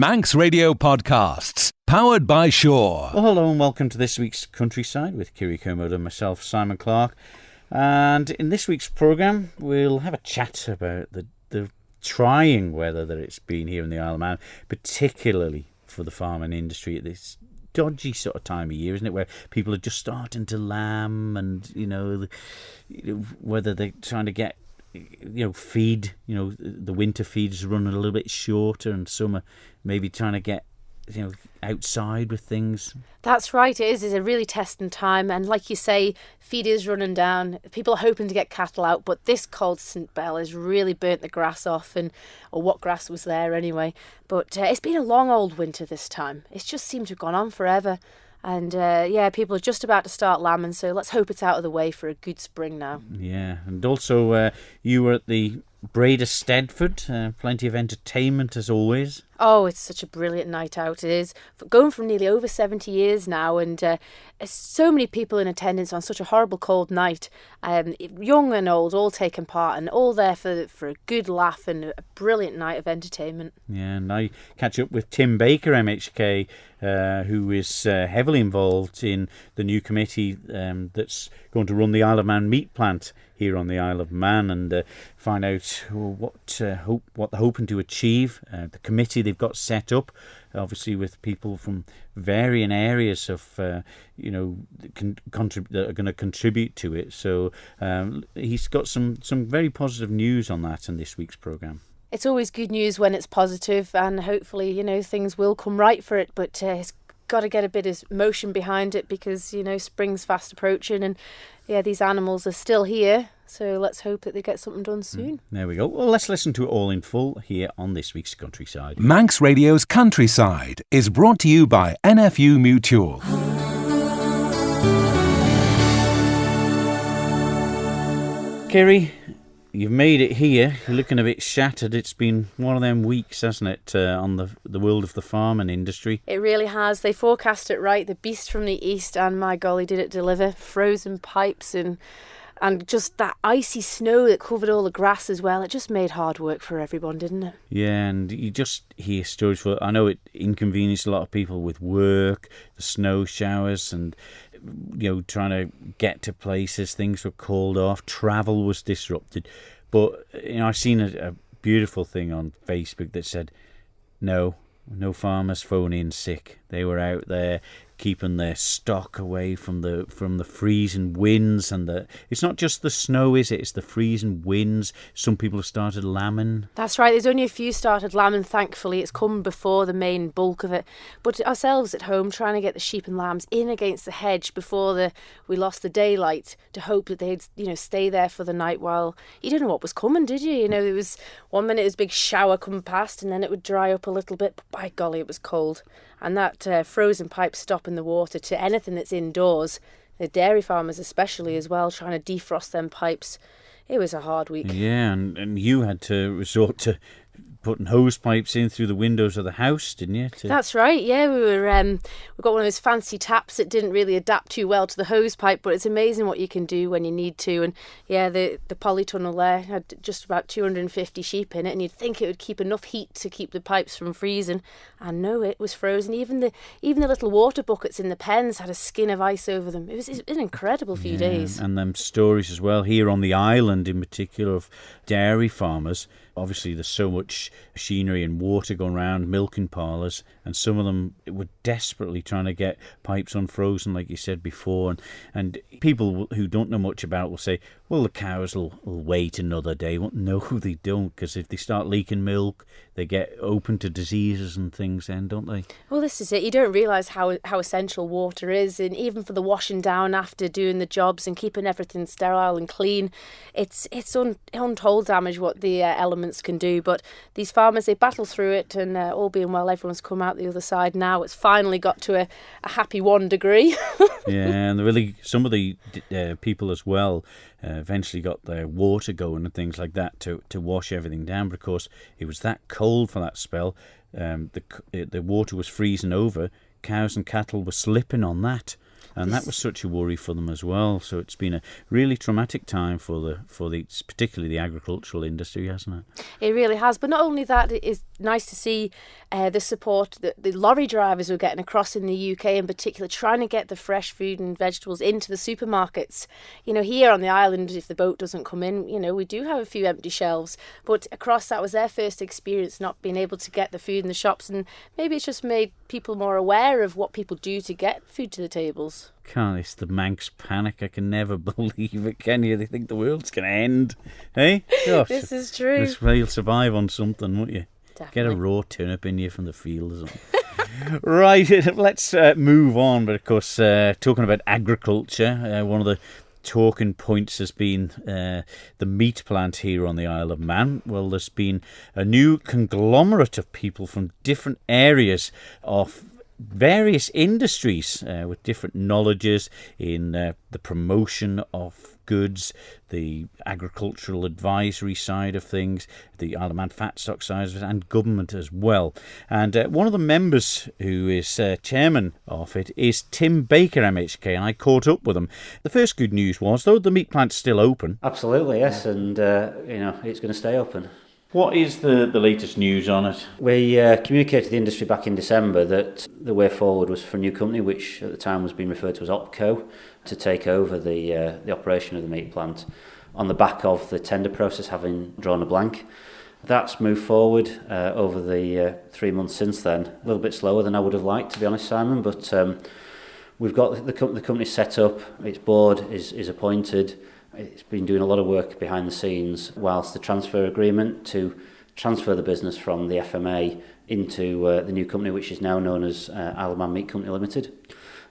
Manx Radio Podcasts, powered by Shaw. Well, hello and welcome to this week's Countryside with Kiri Kermode and myself, Simon Clark. And in this week's programme, we'll have a chat about the trying weather that it's been here in the Isle of Man, particularly for the farming industry at this dodgy sort of time of year, isn't it, where people are just starting to lamb and, whether they're trying to get feed, the winter feed is running a little bit shorter and some are maybe trying to get, outside with things. That's right, it is. It's a really testing time. And like you say, feed is running down. People are hoping to get cattle out, but this cold St. Bell has really burnt the grass off, or what grass was there anyway. But it's been a long old winter this time. It's just seemed to have gone on forever. And people are just about to start lambing, so let's hope it's out of the way for a good spring now. Yeah, and also you were at the Braaid Eisteddfod, plenty of entertainment as always. Oh, it's such a brilliant night out, it is. Going from nearly over 70 years now, and so many people in attendance on such a horrible cold night. Young and old, all taking part, and all there for a good laugh and a brilliant night of entertainment. Yeah, and I catch up with Tim Baker, MHK, who is heavily involved in the new committee that's going to run the Isle of Man meat plant here on the Isle of Man, and find out what they're hoping to achieve. The committee they've got set up, obviously with people from varying areas of that are going to contribute to it. So he's got some very positive news on that in this week's programme. It's always good news when it's positive, and hopefully things will come right for it, but it's got to get a bit of motion behind it because spring's fast approaching, and these animals are still here, so let's hope that they get something done soon. There we go. Well, let's listen to it all in full here on this week's Countryside. Manx Radio's Countryside is brought to you by NFU Mutual. Kiri, you've made it here. You're looking a bit shattered. It's been one of them weeks, hasn't it, on the world of the farming industry? It really has. They forecast it right. The beast from the east, and my golly, did it deliver. Frozen pipes and just that icy snow that covered all the grass as well. It just made hard work for everyone, didn't it? Yeah, and you just hear stories. I know it inconvenienced a lot of people with work, the snow showers, and trying to get to places. Things were called off. Travel was disrupted. But I seen a beautiful thing on Facebook that said, no farmers phone in sick. They were out there keeping their stock away from the freezing winds, and it's not just the snow, is it? It's the freezing winds. Some people have started lambing. That's right. There's only a few started lambing, thankfully. It's come before the main bulk of it. But ourselves at home, trying to get the sheep and lambs in against the hedge before we lost the daylight, to hope that they'd stay there for the night while you didn't know what was coming, did you? It was one minute it was a big shower coming past, and then it would dry up a little bit. But by golly, it was cold. And that frozen pipe stopping the water to anything that's indoors, the dairy farmers especially as well, trying to defrost them pipes. It was a hard week. Yeah, and you had to resort to putting hose pipes in through the windows of the house, didn't you? That's right, yeah. We got one of those fancy taps that didn't really adapt too well to the hose pipe, but it's amazing what you can do when you need to. And the polytunnel there had just about 250 sheep in it, and you'd think it would keep enough heat to keep the pipes from freezing. And no, it was frozen. Even the little water buckets in the pens had a skin of ice over them. It was an incredible few days. And them stories as well, here on the island in particular, of dairy farmers. Obviously, there's so much machinery and water going around, milking parlours, and some of them were desperately trying to get pipes unfrozen, like you said before. And people who don't know much about it will say, well, the cows will wait another day. Well, no, they don't, because if they start leaking milk, they get open to diseases and things then, don't they? Well, this is it. You don't realise how essential water is, and even for the washing down after doing the jobs and keeping everything sterile and clean, it's untold damage what the elements can do. But these farmers, they battle through it, and all being well, everyone's come out the other side now. It's finally got to a happy 1 degree. Yeah, and some of the people as well eventually got their water going and things like that to wash everything down. But of course, it was that cold for that spell. The water was freezing over. Cows and cattle were slipping on that. And that was such a worry for them as well. So it's been a really traumatic time for the particularly the agricultural industry, hasn't it? It really has. But not only that, it is nice to see the support that the lorry drivers were getting across in the UK in particular, trying to get the fresh food and vegetables into the supermarkets. Here on the island, if the boat doesn't come in, we do have a few empty shelves, but across that was their first experience not being able to get the food in the shops, and maybe it's just made people more aware of what people do to get food to the tables. God, it's the Manx panic. I can never believe it, can you? They think the world's going to end. Hey? Gosh, this is true. You'll survive on something, won't you? Definitely. Get a raw turnip in you from the field or something. Right, let's move on. But of course, talking about agriculture, one of the talking points has been the meat plant here on the Isle of Man. Well, there's been a new conglomerate of people from different areas of various industries with different knowledges in the promotion of goods, the agricultural advisory side of things, the Isle of Man fat stock side of it, and government as well. And one of the members who is chairman of it is Tim Baker, MHK, and I caught up with him. The first good news was, though, the meat plant's still open. Absolutely, yes, and it's going to stay open. What is the latest news on it? We communicated to the industry back in December that the way forward was for a new company, which at the time was being referred to as OpCo, to take over the operation of the meat plant on the back of the tender process having drawn a blank. That's moved forward over the 3 months since then. A little bit slower than I would have liked, to be honest, Simon, but we've got the company set up, its board is appointed. It's been doing a lot of work behind the scenes whilst the transfer agreement to transfer the business from the FMA into the new company, which is now known as Isle of Man Meat Company Limited,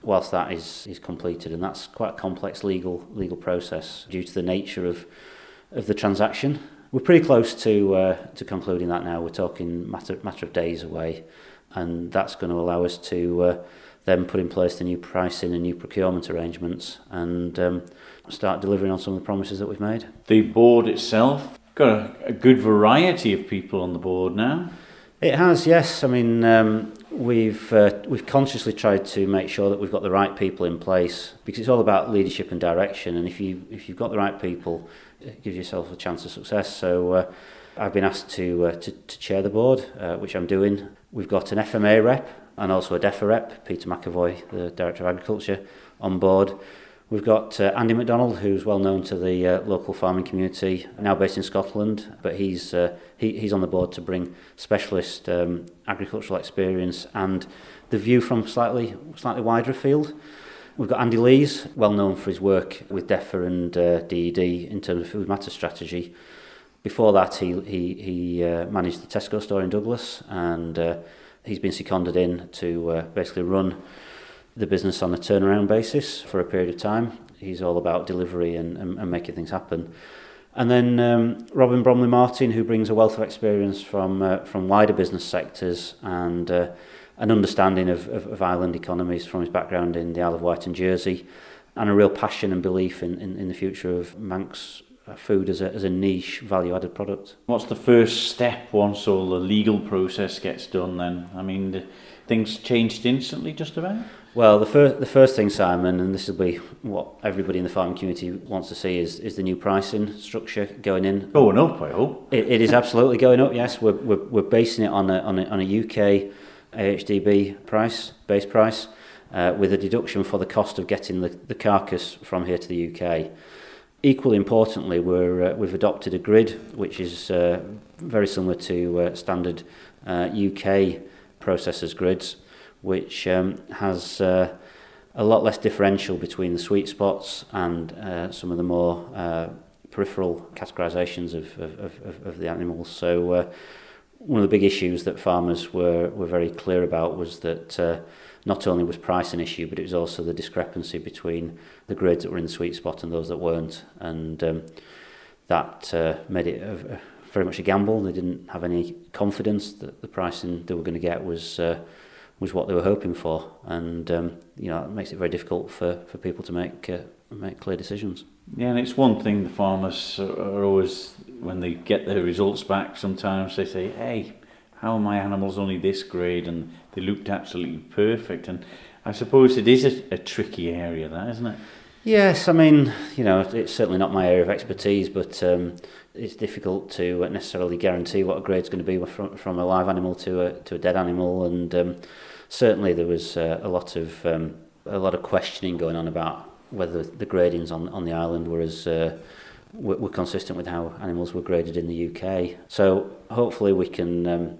whilst that is completed. And that's quite a complex legal process due to the nature of the transaction. We're pretty close to concluding that now. We're talking matter of days away, and that's going to allow us to then put in place the new pricing and new procurement arrangements and start delivering on some of the promises that we've made. The board itself got a good variety of people on the board now. It has, yes. I mean, we've consciously tried to make sure that we've got the right people in place, because it's all about leadership and direction. And if you've got the right people, it gives yourself a chance of success. So I've been asked to chair the board, which I'm doing. We've got an FMA rep and also a DEFA rep, Peter McAvoy, the Director of Agriculture, on board. We've got Andy MacDonald, who's well known to the local farming community, now based in Scotland, but he's on the board to bring specialist agricultural experience and the view from slightly wider field. We've got Andy Lees, well known for his work with DEFA and DED in terms of food matter strategy. Before that, he managed the Tesco store in Douglas, and he's been seconded in to basically run the business on a turnaround basis for a period of time. He's all about delivery and making things happen. And then Robin Bromley-Martin, who brings a wealth of experience from wider business sectors and an understanding of island economies from his background in the Isle of Wight and Jersey, and a real passion and belief in the future of Manx food as a niche value-added product. What's the first step once all the legal process gets done then? I mean, things changed instantly just about? Well, the first thing, Simon, and this will be what everybody in the farming community wants to see, is the new pricing structure going in. Going up, I hope. It is absolutely going up. Yes, we're basing it on a UK AHDB base price, with a deduction for the cost of getting the carcass from here to the UK. Equally importantly, we've adopted a grid which is very similar to standard UK processors grids, which has a lot less differential between the sweet spots and some of the more peripheral categorisations of the animals. So one of the big issues that farmers were very clear about was that not only was price an issue, but it was also the discrepancy between the grids that were in the sweet spot and those that weren't. And that made it very much a gamble. They didn't have any confidence that the pricing they were going to get was what they were hoping for. And it makes it very difficult for people to make clear decisions. Yeah, and it's one thing the farmers are always, when they get their results back, sometimes they say, hey, how are my animals only this grade? And they looked absolutely perfect. And I suppose it is a tricky area, that, isn't it? Yes, I mean, it's certainly not my area of expertise, but it's difficult to necessarily guarantee what a grade's going to be from a live animal to a dead animal, and certainly there was a lot of questioning going on about whether the gradings on the island were consistent with how animals were graded in the UK. So hopefully we can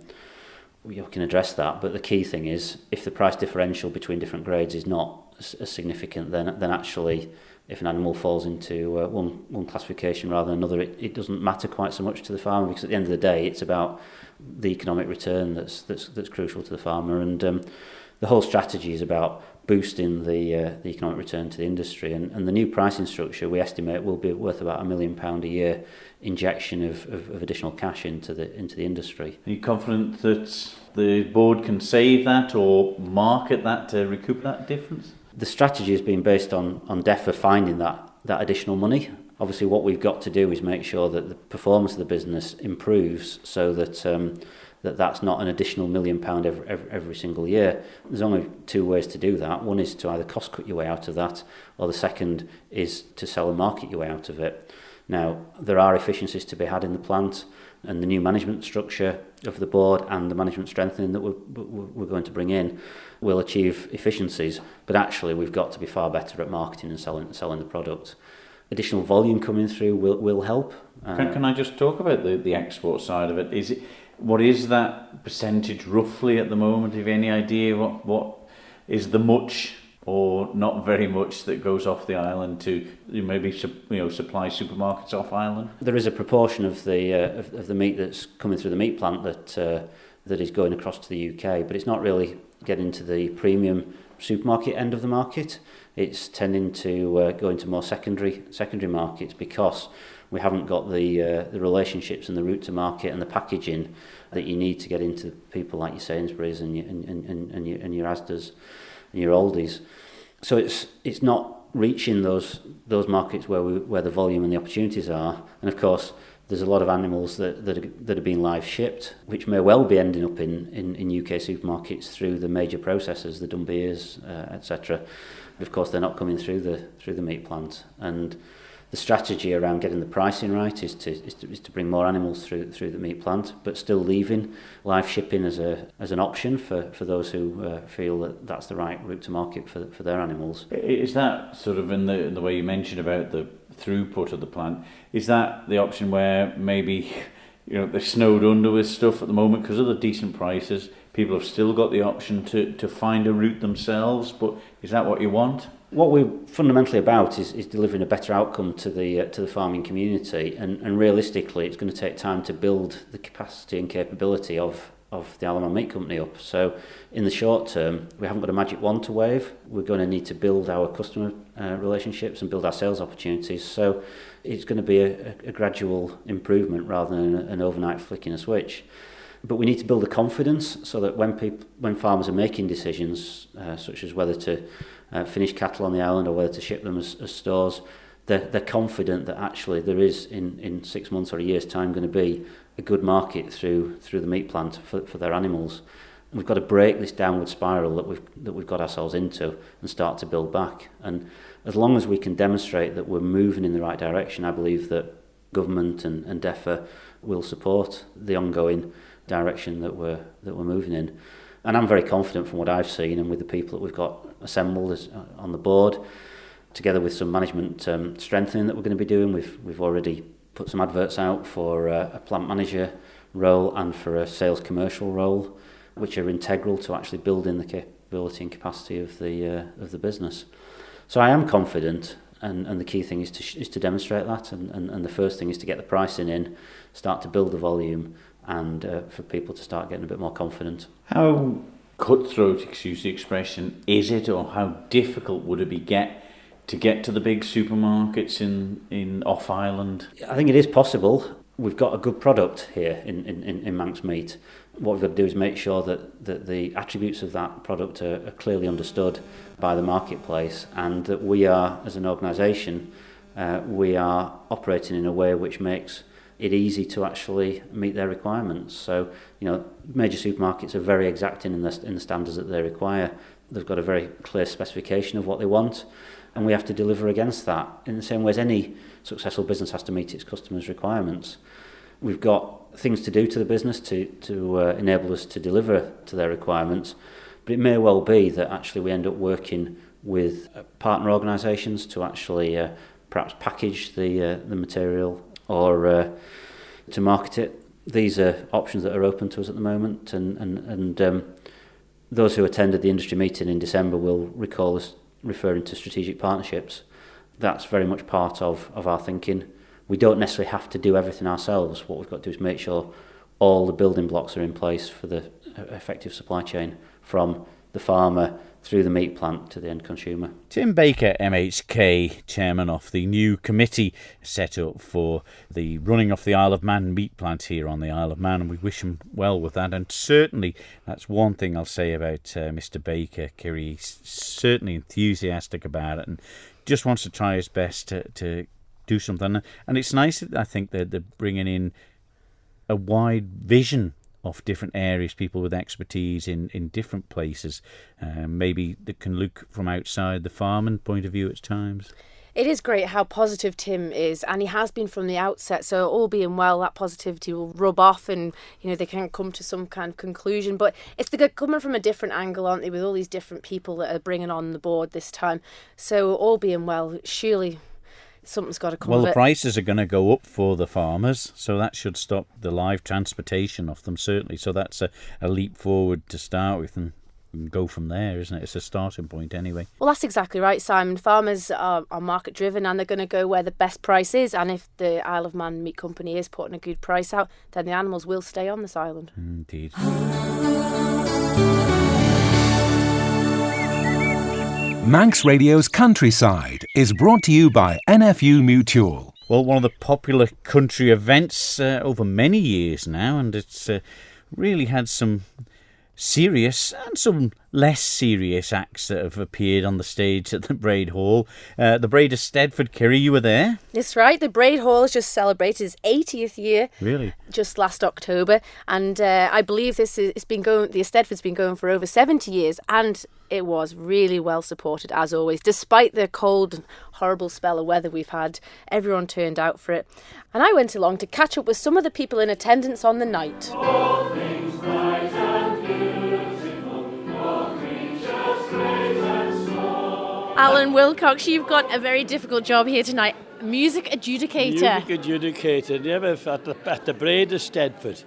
address that. But the key thing is, if the price differential between different grades is not as significant, then actually, if an animal falls into one classification rather than another, it doesn't matter quite so much to the farmer, because at the end of the day, it's about the economic return that's crucial to the farmer, and the whole strategy is about boosting the economic return to the industry. And the new pricing structure, we estimate, will be worth about £1 million a year injection of additional cash into the industry. Are you confident that the board can save that or market that to recoup that difference? The strategy has been based on DEFRA finding that additional money. Obviously, what we've got to do is make sure that the performance of the business improves, so that that's not an additional £1 million every single year. There's only two ways to do that. One is to either cost cut your way out of that, or the second is to sell and market your way out of it. Now, there are efficiencies to be had in the plant, and the new management structure of the board and the management strengthening that we're going to bring in will achieve efficiencies, but actually we've got to be far better at marketing and selling the product. Additional volume coming through will help. Can I just talk about the export side of it? What is that percentage roughly at the moment? Have you any idea what is the much or not very much that goes off the island to maybe supply supermarkets off island? There is a proportion of the meat that's coming through the meat plant that is going across to the UK, but it's not really getting to the premium supermarket end of the market. It's tending to go into more secondary markets, because we haven't got the relationships and the route to market and the packaging that you need to get into people like your Sainsbury's and your Asda's and your Aldi's. So it's not reaching those markets where the volume and the opportunities are. And of course, there's a lot of animals that are being live shipped, which may well be ending up in UK supermarkets through the major processors, the Dumbiers, etc. But of course, they're not coming through the meat plant. And the strategy around getting the pricing right is to bring more animals through the meat plant, but still leaving live shipping as an option for those who feel that that's the right route to market for their animals. Is that sort of in the way you mentioned about the throughput of the plant? Is that the option where maybe they're snowed under with stuff at the moment because of the decent prices? People have still got the option to find a route themselves, but is that what you want? What we're fundamentally about is delivering a better outcome to the farming community, and realistically it's going to take time to build the capacity and capability of the Isle of Man Meat Company up. So in the short term, we haven't got a magic wand to wave. We're going to need to build our customer relationships and build our sales opportunities. So it's going to be a gradual improvement rather than an overnight flicking a switch. But we need to build a confidence so that when farmers are making decisions, such as whether to finish cattle on the island or whether to ship them as stores, they're confident that actually there is in 6 months or a year's time going to be a good market through the meat plant for their animals. And we've got to break this downward spiral that we've got ourselves into and start to build back. And as long as we can demonstrate that we're moving in the right direction, I believe that government and DEFRA will support the ongoing direction that we're moving in. And I'm very confident from what I've seen and with the people that we've got assembled on the board, together with some management strengthening that we're going to be doing. We've already put some adverts out for a plant manager role and for a sales commercial role, which are integral to actually building the capability and capacity of the business. So I am confident, and the key thing is to demonstrate that, and the first thing is to get the pricing in, start to build the volume, and for people to start getting a bit more confident. How cutthroat, excuse the expression, is it, or how difficult would it be to get to the big supermarkets in off island? I think it is possible. We've got a good product here in Manx Meat. What we've got to do is make sure that the attributes of that product are clearly understood by the marketplace, and that we are, as an organisation, we are operating in a way which makes it easy to actually meet their requirements. So, major supermarkets are very exacting in the standards that they require. They've got a very clear specification of what they want, and we have to deliver against that in the same way as any successful business has to meet its customers' requirements. We've got things to do to the business to enable us to deliver to their requirements, but it may well be that actually we end up working with partner organisations to actually perhaps package the material or to market it. These are options that are open to us at the moment, and those who attended the industry meeting in December will recall us referring to strategic partnerships. That's very much part of our thinking. We don't necessarily have to do everything ourselves. What we've got to do is make sure all the building blocks are in place for the effective supply chain from the farmer through the meat plant to the end consumer. Tim Baker, MHK, chairman of the new committee set up for the running of the Isle of Man meat plant here on the Isle of Man, and we wish him well with that. And certainly that's one thing I'll say about Mr. Baker, Kiri. He's certainly enthusiastic about it and just wants to try his best to do something. And it's nice, I think, that they're bringing in a wide vision of different areas, people with expertise in different places, maybe that can look from outside the farming point of view at times. It is great how positive Tim is, and he has been from the outset, so all being well, that positivity will rub off and, you know, they can come to some kind of conclusion. But they're coming from a different angle, aren't they, with all these different people that are bringing on the board this time. So all being well, surely something's got to come of it. Well, the prices are going to go up for the farmers, so that should stop the live transportation of them, certainly. So that's a leap forward to start with, and go from there, isn't it? It's a starting point anyway. Well, that's exactly right, Simon. Farmers are market driven, and they're going to go where the best price is, and if the Isle of Man Meat Company is putting a good price out, then the animals will stay on this island. Indeed. Manx Radio's Countryside is brought to you by NFU Mutual. Well, one of the popular country events over many years now, and it's really had some serious and some less serious acts that have appeared on the stage at the Braaid Hall. The Braaid Eisteddfod, Kiri, you were there? That's right. The Braaid Hall has just celebrated its 80th year. Really? Just last October. And I believe the Eisteddfod's been going for over 70 years, and it was really well supported, as always. Despite the cold and horrible spell of weather we've had, everyone turned out for it. And I went along to catch up with some of the people in attendance on the night. All things bright and beautiful, all creatures great and small. Alan Wilcox, you've got a very difficult job here tonight. Music adjudicator. Music adjudicator, never at the Braaid Eisteddfod.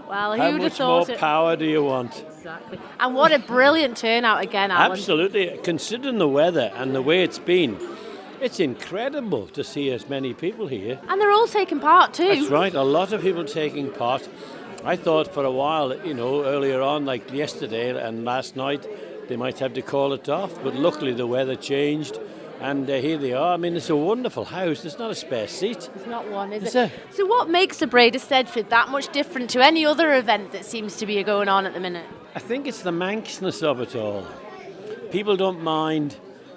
Well, How who'd have much thought more it? power do you want? Exactly. And what a brilliant turnout again, Alan. Absolutely. Considering the weather and the way it's been, it's incredible to see as many people here. And they're all taking part too. That's right, a lot of people taking part. I thought for a while, earlier on, like yesterday and last night, they might have to call it off, but luckily the weather changed. And here they are. I mean, it's a wonderful house. There's not a spare seat. There's not one, is Is it? there? So what makes the Braaid Eisteddfod that much different to any other event that seems to be going on at the minute? I think it's the Manxness of it all. People don't mind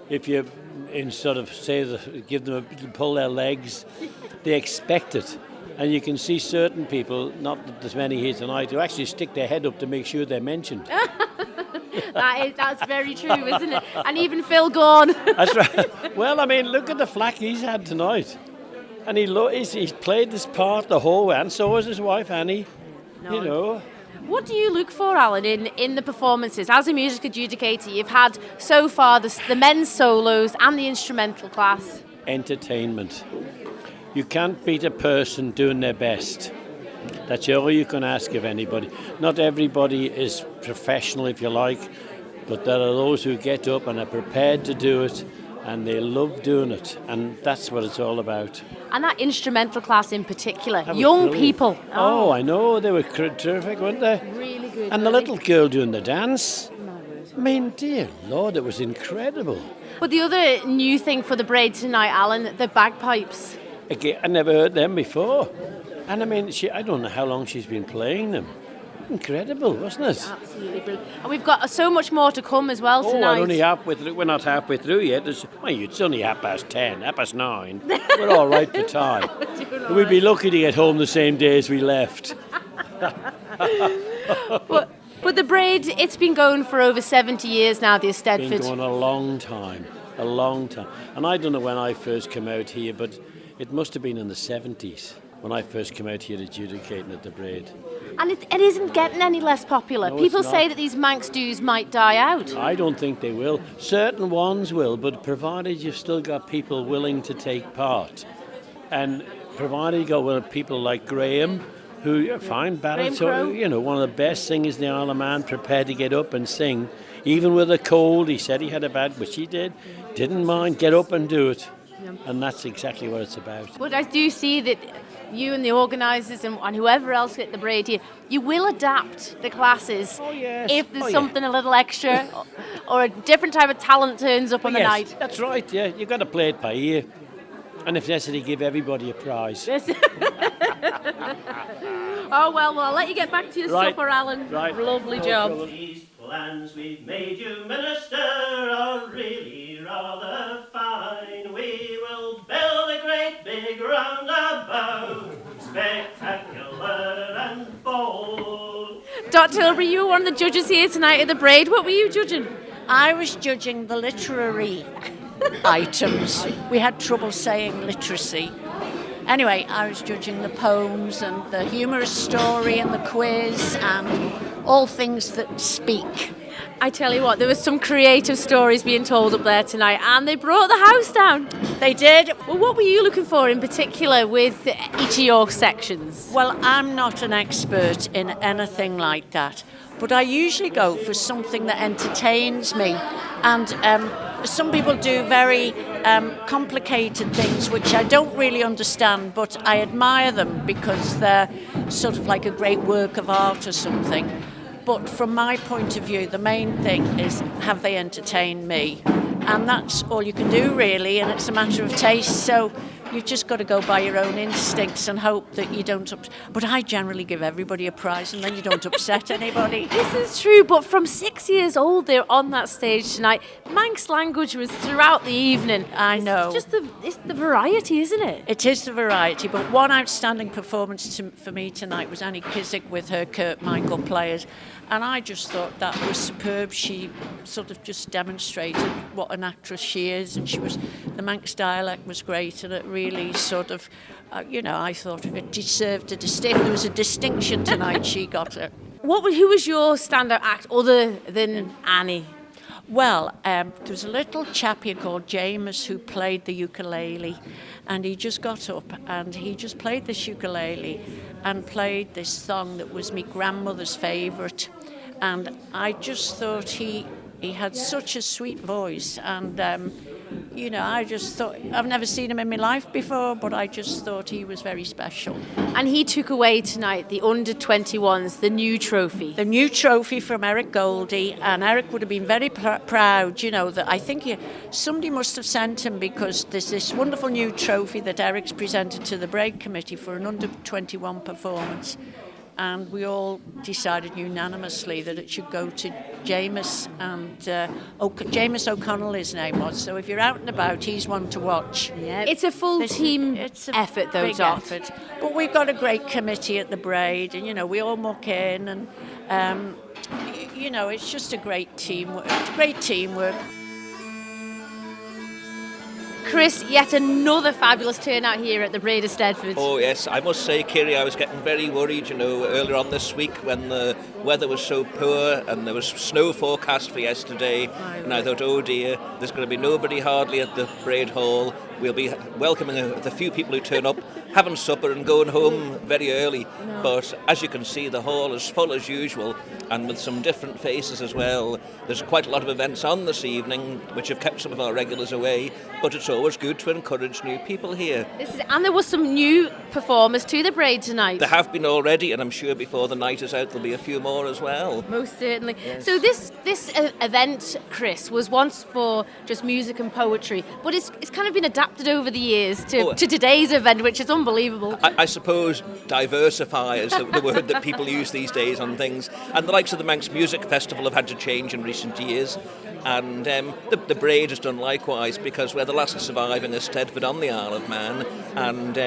if you give them pull their legs. They expect it. And you can see certain people, not that there's many here tonight, who actually stick their head up to make sure they're mentioned. That's very true, isn't it? And even Phil Gorn. That's right. Well, I mean, look at the flack he's had tonight. And he's played this part the whole way, and so has his wife, Annie. No. What do you look for, Alan, in the performances? As a music adjudicator, you've had so far the men's solos and the instrumental class. Entertainment. You can't beat a person doing their best. That's all you can ask of anybody. Not everybody is professional, if you like, but there are those who get up and are prepared to do it, and they love doing it, and that's what it's all about. And that instrumental class in particular, That was young brilliant. people. Oh, I know, they were terrific, weren't they? Really good. And the really. little girl doing the dance. I mean, dear Lord, it was incredible. But the other new thing for the Braaid tonight, Alan, the bagpipes. Again, I never heard them before. And I mean, I don't know how long she's been playing them. Incredible, wasn't it? Absolutely brilliant. And we've got so much more to come as well Oh, tonight. we're only halfway through. We're not halfway through yet. It's only 10:30, 9:30. We're all right for time. We'd be lucky to get home the same day as we left. But the Braaid, it's been going for over 70 years now, the Been Eisteddfod. going a long time. a long time. And I don't know when I first came out here, but it must have been in the 70s when I first came out here adjudicating at the Braaid. And it isn't getting any less popular. No, People it's say not. that these Manx dues might die out. I don't think they will. Certain ones will, but provided you've still got people willing to take part. And provided you got people like Graham, who find baritone, you know, one of the best singers in the Isle of Man, prepared to get up and sing. Even with a cold, he said he had a bad, which he didn't mind, get up and do it. Yeah. And that's exactly what it's about. But I do see that you and the organisers and whoever else at the Braaid here, you will adapt the classes if there's something a little extra or a different type of talent turns up on the night. That's right, yeah. You've got to play it by ear. And if necessary, give everybody a prize. Oh, well, I'll let you get back to your supper, Alan. Right. Lovely job. These plans we've made you minister are really rather fine. We will build a great big roundabout, spectacular and bold. Dot Tilbury, you were one of the judges here tonight at the Braaid. What were you judging? I was judging the literary items. We had trouble saying literacy. Anyway, I was judging the poems and the humorous story and the quiz and all things that speak. I tell you what, there was some creative stories being told up there tonight, and they brought the house down. They did. Well, what were you looking for in particular with each of your sections? Well, I'm not an expert in anything like that, but I usually go for something that entertains me. And some people do very complicated things which I don't really understand, but I admire them because they're sort of like a great work of art or something. But from my point of view, the main thing is, have they entertained me? And that's all you can do, really, and it's a matter of taste. So you've just got to go by your own instincts and hope that you don't... But I generally give everybody a prize, and then you don't upset anybody. This is true, but from 6 years old, they're on that stage tonight. Manx language was throughout the evening. I know. It's the variety, isn't it? It is the variety, but one outstanding performance for me tonight was Annie Kissack with her Kurt Michael players. And I just thought that was superb. She sort of just demonstrated what an actress she is, and the Manx dialect was great, and it really sort of, I thought it deserved a distinction. There was a distinction tonight. She got it. Who was your standout act other than Annie? Well, there was a little chap here called James who played the ukulele, and he just got up and he just played this ukulele and played this song that was my grandmother's favourite. And I just thought he had such a sweet voice, and I just thought, I've never seen him in my life before, but I just thought he was very special. And he took away tonight the under-21s, the new trophy. The new trophy from Eric Goldie, and Eric would have been very proud, that I think somebody must have sent him, because there's this wonderful new trophy that Eric's presented to the Braaid Committee for an under-21 performance. And we all decided unanimously that it should go to James, and James O'Connell his name was. So if you're out and about, he's one to watch. Yeah. It's a full team effort, though, big effort. But we've got a great committee at the Braaid, and we all muck in, and it's just a great teamwork. Great teamwork. Chris, yet another fabulous turnout here at the Braaid Eisteddfod. Oh yes, I must say, Kiri, I was getting very worried, earlier on this week when the weather was so poor and there was snow forecast for yesterday, and I thought, oh dear, there's going to be nobody hardly at the Braaid Hall. We'll be welcoming the few people who turn up, having supper and going home very early. No. But as you can see, the hall is full as usual, and with some different faces as well. There's quite a lot of events on this evening, which have kept some of our regulars away, but it's always good to encourage new people here. And there was some new performers to the Braaid tonight. There have been already, and I'm sure before the night is out there'll be a few more as well. Most certainly. Yes. So this event, Chris, was once for just music and poetry, but it's kind of been adapted over the years to today's event, which is unbelievable. I suppose diversify is the word that people use these days on things, and the likes of the Manx Music Festival have had to change in recent years, and the Braaid has done likewise, because we're the last surviving Eisteddfod on the Isle of Man, and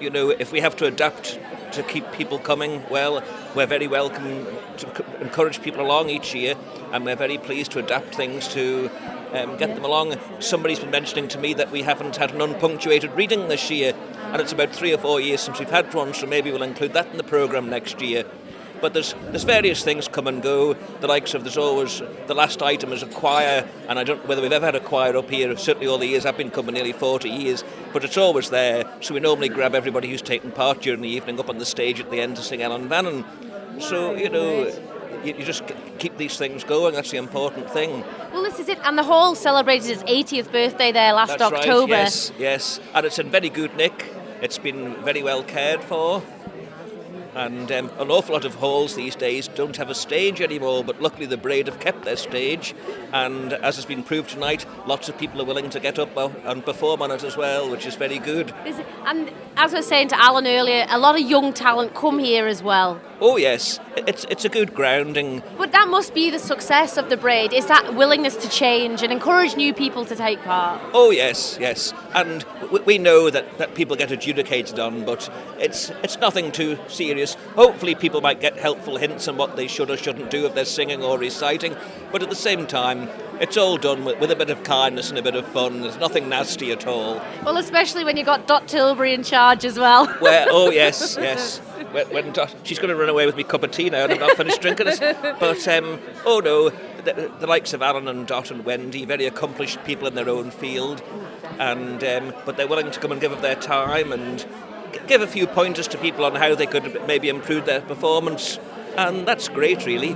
if we have to adapt to keep people coming, well, we're very welcome to encourage people along each year, and we're very pleased to adapt things to get them along. Somebody's been mentioning to me that we haven't had an unpunctuated reading this year, and it's about 3 or 4 years since we've had one, so maybe we'll include that in the programme next year. But there's various things come and go. The likes of, there's always, the last item is a choir, and I don't know whether we've ever had a choir up here, certainly all the years I've been coming, nearly 40 years, but it's always there. So we normally grab everybody who's taken part during the evening up on the stage at the end to sing Ellen Vannon. So, you just keep these things going, that's the important thing. Well, this is it, and the hall celebrated its 80th birthday there last October. Right, yes, and it's in very good nick. It's been very well cared for. And an awful lot of halls these days don't have a stage anymore, but luckily the Braaid have kept their stage, and as has been proved tonight, lots of people are willing to get up and perform on it as well, which is very good. And as I was saying to Alan earlier, a lot of young talent come here as well. Oh yes, it's a good grounding. But that must be the success of the Braaid, is that willingness to change and encourage new people to take part. Oh yes, and we know that people get adjudicated on, but it's nothing too serious. Hopefully people might get helpful hints on what they should or shouldn't do if they're singing or reciting, but at the same time, it's all done with a bit of kindness and a bit of fun. There's nothing nasty at all. Well, especially when you've got Dot Tilbury in charge as well. Well, oh yes. When Dot, she's going to run away with me cup of tea now and I've not finished drinking it. But, oh no, the likes of Alan and Dot and Wendy, very accomplished people in their own field, and but they're willing to come and give of their time and give a few pointers to people on how they could maybe improve their performance, and that's great, really.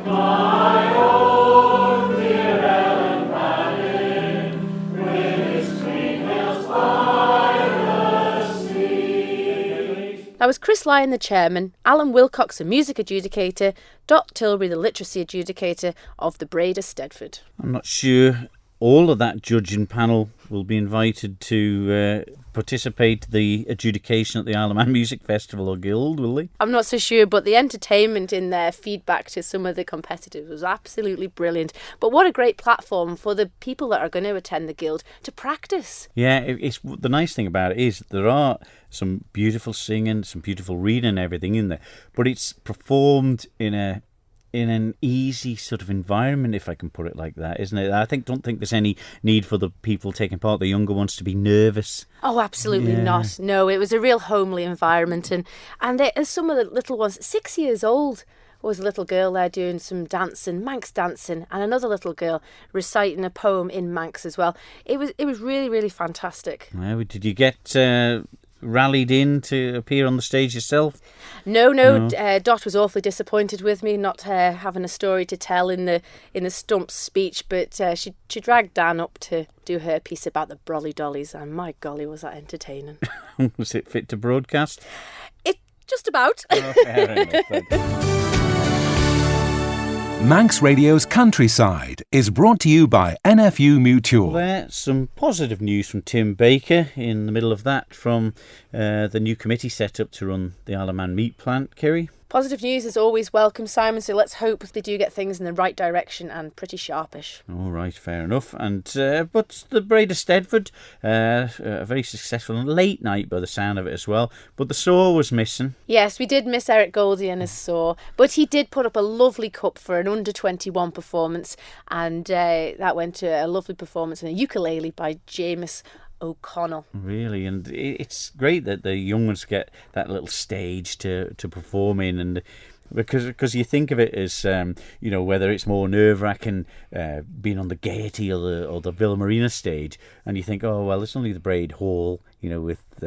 That was Chris Lyon, the chairman, Alan Wilcox, the music adjudicator, Dot Tilbury, the literacy adjudicator of the Braaid Eisteddfod. I'm not sure all of that judging panel will be invited to participate in the adjudication at the Isle of Man Music Festival or Guild, will they? I'm not so sure, but the entertainment in their feedback to some of the competitors was absolutely brilliant. But what a great platform for the people that are going to attend the Guild to practice. Yeah, it's the nice thing about it is there are some beautiful singing, some beautiful reading and everything in there, but it's performed in an easy sort of environment, if I can put it like that, isn't it? Don't think there's any need for the people taking part, the younger ones, to be nervous. Oh, absolutely not. No, it was a real homely environment, and some of the little ones, 6 years old, was a little girl there doing some dancing, Manx dancing, and another little girl reciting a poem in Manx as well. It was really, really fantastic. Did you get rallied in to appear on the stage yourself? No. Dot was awfully disappointed with me not having a story to tell in the Stumps speech, but she dragged Dan up to do her piece about the brolly dollies, and my golly, was that entertaining. Was it fit to broadcast? It just about. Oh, fair enough. Manx Radio's Countryside is brought to you by NFU Mutual. There's some positive news from Tim Baker in the middle of that from the new committee set up to run the Isle of Man meat plant. Kerry? Positive news is always welcome, Simon, so let's hope they do get things in the right direction and pretty sharpish. All right, fair enough. And but the Braaid Eisteddfod, a very successful and late night by the sound of it as well, but the saw was missing. Yes, we did miss Eric Goldie and his saw, but he did put up a lovely cup for an under-21 performance, and that went to a lovely performance on a ukulele by James O'Connell. Really, and it's great that the young ones get that little stage to perform in, and because you think of it as whether it's more nerve-wracking being on the Gaiety or the Villa Marina stage, and you think, oh well, it's only the Braaid Hall, with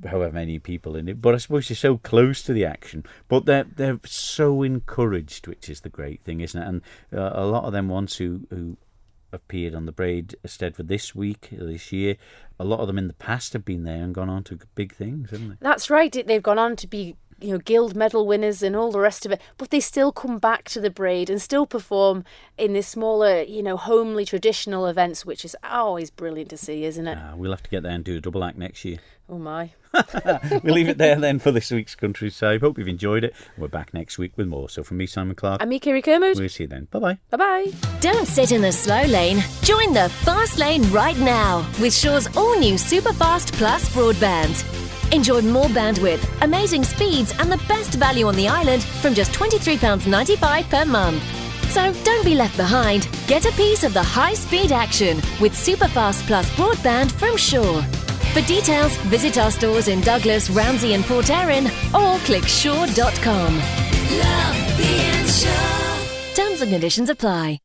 however many people in it, but I suppose you're so close to the action, but they're so encouraged, which is the great thing, isn't it? And a lot of them ones who appeared on the Braaid Eisteddfod this year, a lot of them in the past have been there and gone on to big things, haven't they? That's right. They've gone on to be guild medal winners and all the rest of it, but they still come back to the Braaid and still perform in the smaller, homely traditional events, which is always brilliant to see, isn't it? We'll have to get there and do a double act next year. Oh my. We'll leave it there then for this week's Countryside. Hope you've enjoyed it. We're back next week with more. So from me, Simon Clark. And me, Kiri Kermode. We'll see you then. Bye-bye. Bye-bye. Don't sit in the slow lane. Join the fast lane right now with Shaw's all-new Superfast Plus broadband. Enjoy more bandwidth, amazing speeds and the best value on the island from just £23.95 per month. So don't be left behind. Get a piece of the high-speed action with Superfast Plus broadband from Shaw. For details, visit our stores in Douglas, Ramsey and Port Erin or click shaw.com. Love being Shaw. Terms and conditions apply.